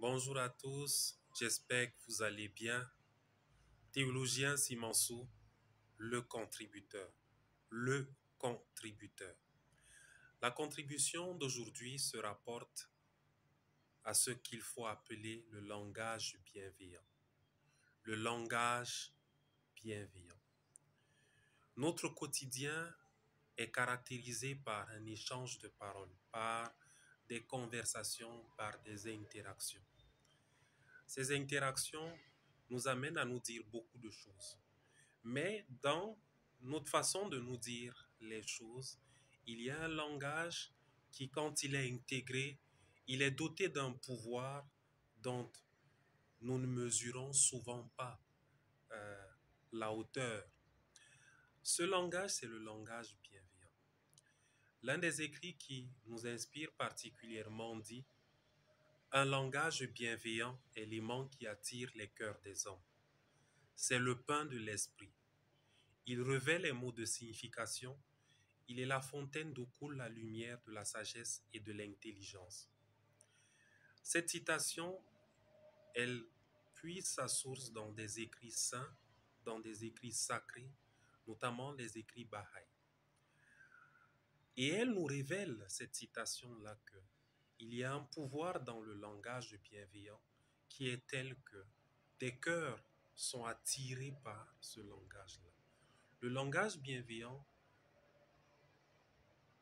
Bonjour à tous, j'espère que vous allez bien. Théologien Simansou, le contributeur. Le contributeur. La contribution d'aujourd'hui se rapporte à ce qu'il faut appeler le langage bienveillant. Le langage bienveillant. Notre quotidien est caractérisé par un échange de paroles, par des conversations, par des interactions. Ces interactions nous amènent à nous dire beaucoup de choses. Mais dans notre façon de nous dire les choses, il y a un langage qui, quand il est intégré, il est doté d'un pouvoir dont nous ne mesurons souvent pas euh, la hauteur. Ce langage, c'est le langage bienveillant. L'un des écrits qui nous inspire particulièrement dit: un langage bienveillant est l'aimant qui attire les cœurs des hommes. C'est le pain de l'esprit. Il revêt les mots de signification. Il est la fontaine d'où coule la lumière de la sagesse et de l'intelligence. Cette citation, elle puise sa source dans des écrits saints, dans des écrits sacrés, notamment les écrits Baha'i. Et elle nous révèle, cette citation-là, qu'il y a un pouvoir dans le langage bienveillant qui est tel que des cœurs sont attirés par ce langage-là. Le langage bienveillant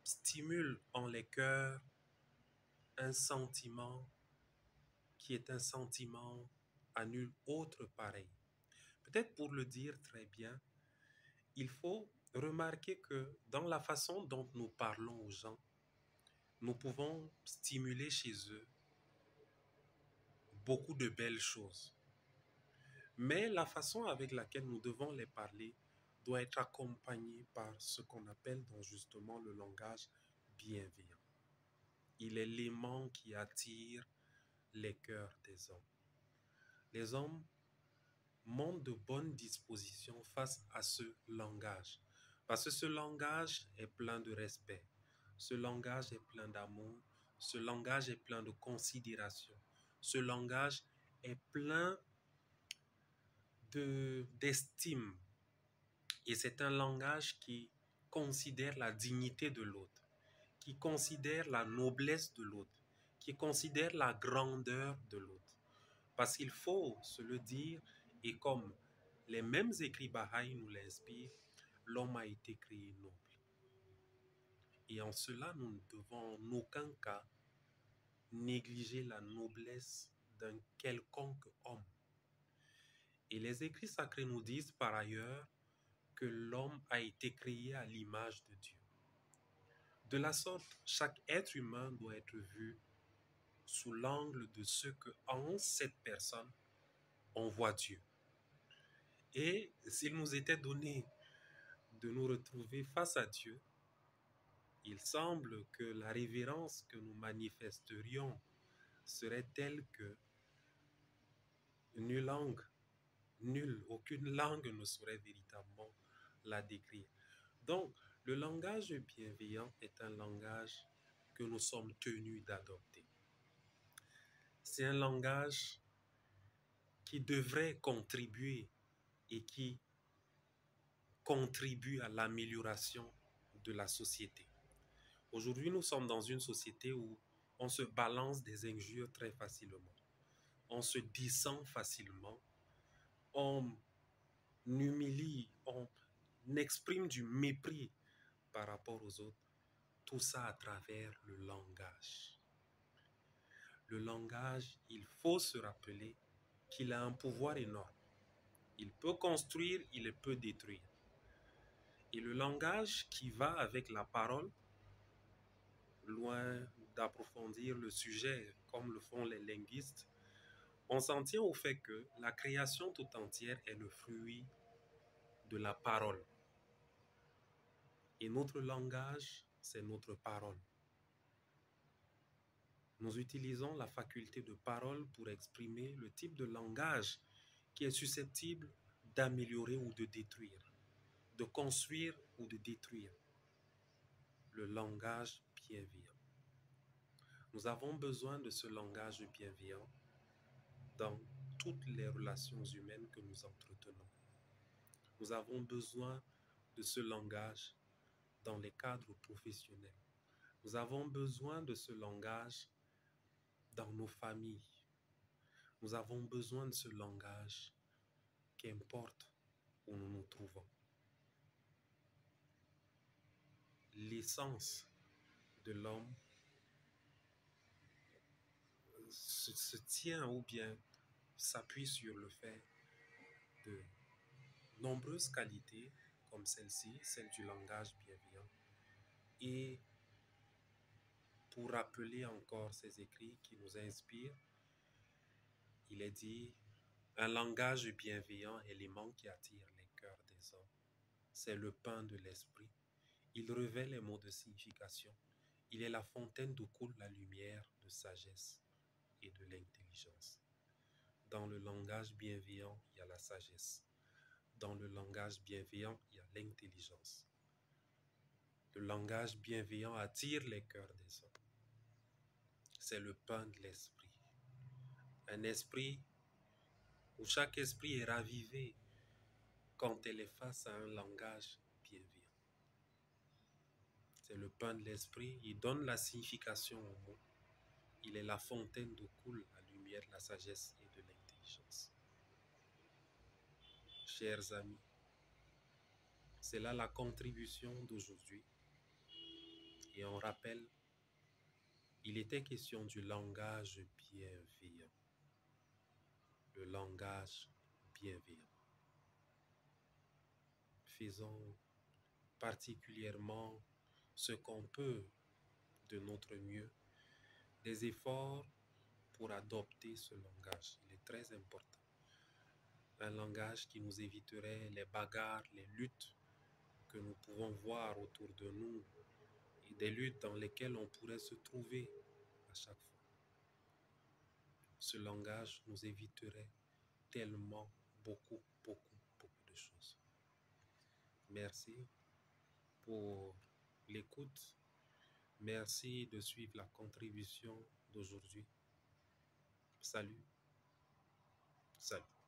stimule en les cœurs un sentiment qui est un sentiment à nul autre pareil. Peut-être pour le dire très bien, il faut remarquer que dans la façon dont nous parlons aux gens, nous pouvons stimuler chez eux beaucoup de belles choses. Mais la façon avec laquelle nous devons les parler doit être accompagnée par ce qu'on appelle donc justement le langage bienveillant. Il est l'aimant qui attire les cœurs des hommes. Les hommes montrent de bonnes dispositions face à ce langage. Parce que ce langage est plein de respect. Ce langage est plein d'amour. Ce langage est plein de considération. Ce langage est plein d'estime. Et c'est un langage qui considère la dignité de l'autre, qui considère la noblesse de l'autre, qui considère la grandeur de l'autre. Parce qu'il faut se le dire, et comme les mêmes écrits Baha'i nous l'inspirent, l'homme a été créé noble. Et en cela, nous ne devons en aucun cas négliger la noblesse d'un quelconque homme. Et les écrits sacrés nous disent par ailleurs que l'homme a été créé à l'image de Dieu. De la sorte, chaque être humain doit être vu sous l'angle de ce que en cette personne, on voit Dieu. Et s'il nous était donné de nous retrouver face à Dieu, il semble que la révérence que nous manifesterions serait telle que aucune langue ne saurait véritablement la décrire. Donc, le langage bienveillant est un langage que nous sommes tenus d'adopter. C'est un langage qui devrait contribuer et qui contribue à l'amélioration de la société. Aujourd'hui, nous sommes dans une société où on se balance des injures très facilement. On se descend facilement. On humilie, on exprime du mépris par rapport aux autres. Tout ça à travers le langage. Le langage, il faut se rappeler qu'il a un pouvoir énorme. Il peut construire, il peut détruire. Et le langage qui va avec la parole, loin d'approfondir le sujet comme le font les linguistes, on s'en tient au fait que la création tout entière est le fruit de la parole. Et notre langage, c'est notre parole. Nous utilisons la faculté de parole pour exprimer le type de langage qui est susceptible d'améliorer ou de détruire, de construire ou de détruire. Le langage bienveillant. Nous avons besoin de ce langage bienveillant dans toutes les relations humaines que nous entretenons. Nous avons besoin de ce langage dans les cadres professionnels. Nous avons besoin de ce langage dans nos familles. Nous avons besoin de ce langage, qu'importe où nous nous trouvons. L'essence de l'homme se tient ou bien s'appuie sur le fait de nombreuses qualités comme celle-ci, celle du langage bienveillant. Et pour rappeler encore ces écrits qui nous inspirent, il est dit: un langage bienveillant est l'aimant qui attire les cœurs des hommes. C'est le pain de l'esprit. Il revêt les mots de signification. Il est la fontaine d'où coule la lumière de sagesse et de l'intelligence. Dans le langage bienveillant, il y a la sagesse. Dans le langage bienveillant, il y a l'intelligence. Le langage bienveillant attire les cœurs des hommes. C'est le pain de l'esprit. Un esprit où chaque esprit est ravivé quand elle est face à un langage bienveillant. C'est le pain de l'esprit. Il donne la signification au mot. Il est la fontaine d'où coule la lumière de la sagesse et de l'intelligence. Chers amis, c'est là la contribution d'aujourd'hui. Et on rappelle, il était question du langage bienveillant. Le langage bienveillant. Faisons particulièrement ce qu'on peut de notre mieux, des efforts pour adopter ce langage. Il est très important. Un langage qui nous éviterait les bagarres, les luttes que nous pouvons voir autour de nous et des luttes dans lesquelles on pourrait se trouver à chaque fois. Ce langage nous éviterait tellement beaucoup de choses. Merci pour l'écoute. Merci de suivre la contribution d'aujourd'hui. Salut. Salut.